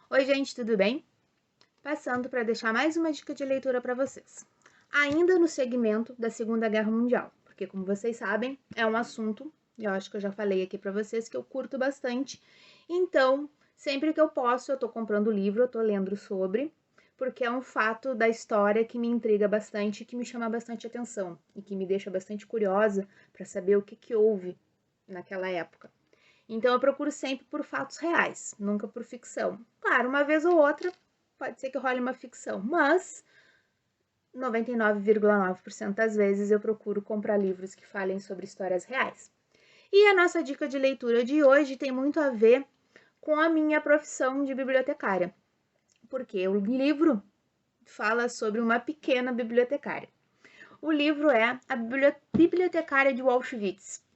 Oi, gente, tudo bem? Passando para deixar mais uma dica de leitura para vocês. Ainda no segmento da Segunda Guerra Mundial, porque como vocês sabem, é um assunto, eu acho que eu já falei aqui para vocês que eu curto bastante. Então, sempre que eu posso, eu tô comprando livro, eu tô lendo sobre, porque é um fato da história que me intriga bastante, que me chama bastante atenção e que me deixa bastante curiosa para saber o que houve naquela época. Então eu procuro sempre por fatos reais, nunca por ficção. Claro, uma vez ou outra pode ser que role uma ficção, mas 99,9% das vezes eu procuro comprar livros que falem sobre histórias reais. E a nossa dica de leitura de hoje tem muito a ver com a minha profissão de bibliotecária, porque o livro fala sobre uma pequena bibliotecária. O livro é A Bibliotecária de Auschwitz.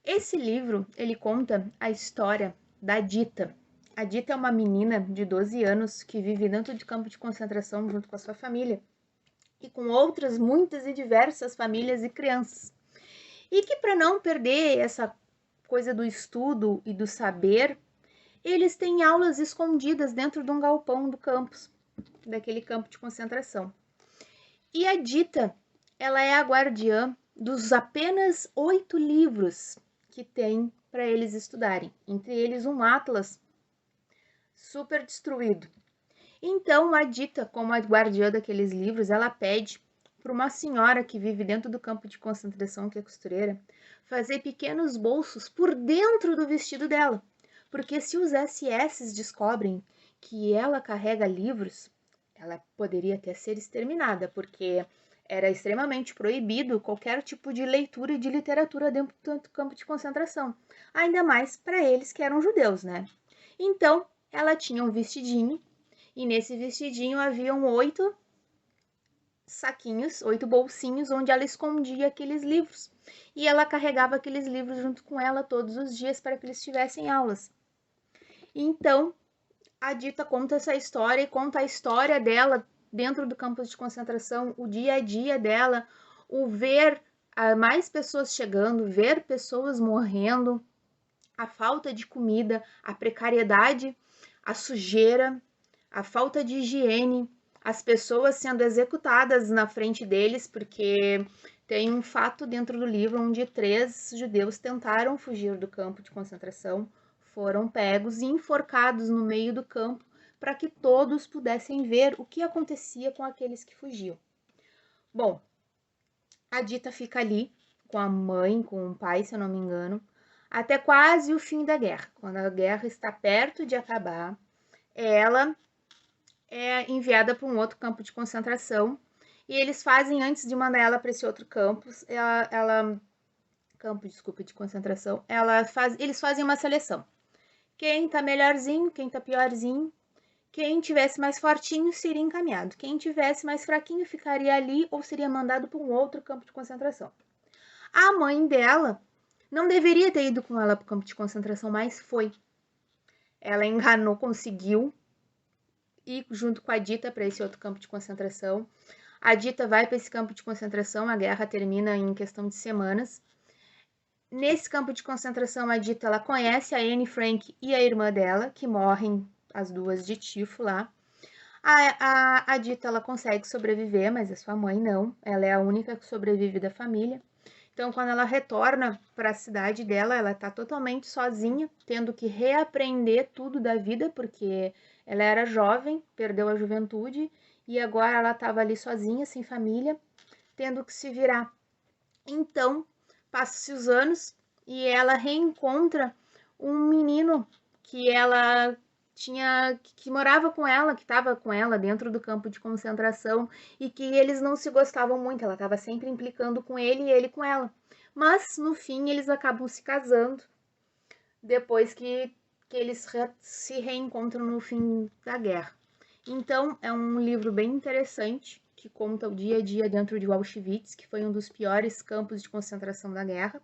Esse livro, ele conta a história da Dita. A Dita é uma menina de 12 anos que vive dentro de campo de concentração junto com a sua família e com outras muitas e diversas famílias e crianças. E que para não perder essa coisa do estudo e do saber, eles têm aulas escondidas dentro de um galpão do campus, daquele campo de concentração. E a Dita, ela é a guardiã dos apenas 8 livros que tem para eles estudarem, entre eles um atlas super destruído. Então, a Dita, como a guardiã daqueles livros, ela pede para uma senhora que vive dentro do campo de concentração, que é costureira, fazer pequenos bolsos por dentro do vestido dela. Porque se os SS descobrem que ela carrega livros, ela poderia até ser exterminada, porque era extremamente proibido qualquer tipo de leitura e de literatura dentro do campo de concentração. Ainda mais para eles que eram judeus, né? Então, ela tinha um vestidinho, e nesse vestidinho haviam 8 saquinhos, 8 bolsinhos, onde ela escondia aqueles livros. E ela carregava aqueles livros junto com ela todos os dias para que eles tivessem aulas. Então, a Dita conta essa história e conta a história dela dentro do campo de concentração, o dia a dia dela, o ver mais pessoas chegando, ver pessoas morrendo, a falta de comida, a precariedade, a sujeira, a falta de higiene, as pessoas sendo executadas na frente deles, porque tem um fato dentro do livro onde 3 judeus tentaram fugir do campo de concentração, foram pegos e enforcados no meio do campo para que todos pudessem ver o que acontecia com aqueles que fugiam. Bom, a Dita fica ali com a mãe, com o pai, se eu não me engano, até quase o fim da guerra. Quando a guerra está perto de acabar, ela é enviada para um outro campo de concentração e eles fazem, antes de mandar ela para esse outro campus, campo, desculpa, de concentração, eles fazem uma seleção. Quem tá melhorzinho, quem tá piorzinho, quem tivesse mais fortinho seria encaminhado. Quem tivesse mais fraquinho ficaria ali ou seria mandado para um outro campo de concentração. A mãe dela não deveria ter ido com ela para o campo de concentração, mas foi. Ela enganou, conseguiu ir junto com a Dita para esse outro campo de concentração. A Dita vai para esse campo de concentração, a guerra termina em questão de semanas. Nesse campo de concentração, a Dita ela conhece a Anne Frank e a irmã dela, que morrem as duas de tifo lá. A Dita ela consegue sobreviver, mas a sua mãe não. Ela é a única que sobrevive da família. Então, quando ela retorna para a cidade dela, ela está totalmente sozinha, tendo que reaprender tudo da vida, porque ela era jovem, perdeu a juventude e agora ela estava ali sozinha, sem família, tendo que se virar. Então, passam-se os anos e ela reencontra um menino que ela que morava com ela, que estava com ela dentro do campo de concentração e que eles não se gostavam muito, ela estava sempre implicando com ele e ele com ela. Mas no fim eles acabam se casando depois que eles se reencontram no fim da guerra. Então é um livro bem interessante que conta o dia a dia dentro de Auschwitz, que foi um dos piores campos de concentração da guerra.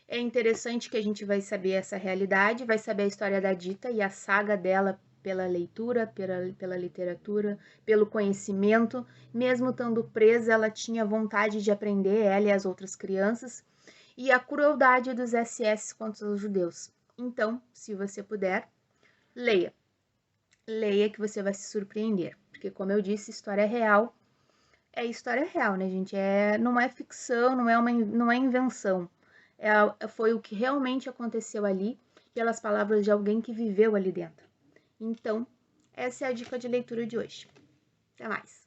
É interessante que a gente vai saber essa realidade, vai saber a história da Dita e a saga dela pela leitura, pela literatura, pelo conhecimento. Mesmo estando presa, ela tinha vontade de aprender, ela e as outras crianças, e a crueldade dos SS contra os judeus. Então, se você puder, leia. leia que você vai se surpreender. Porque, como eu disse, história real, né, gente? Não é ficção, não é invenção. Foi o que realmente aconteceu ali, pelas palavras de alguém que viveu ali dentro. Então, essa é a dica de leitura de hoje. Até mais!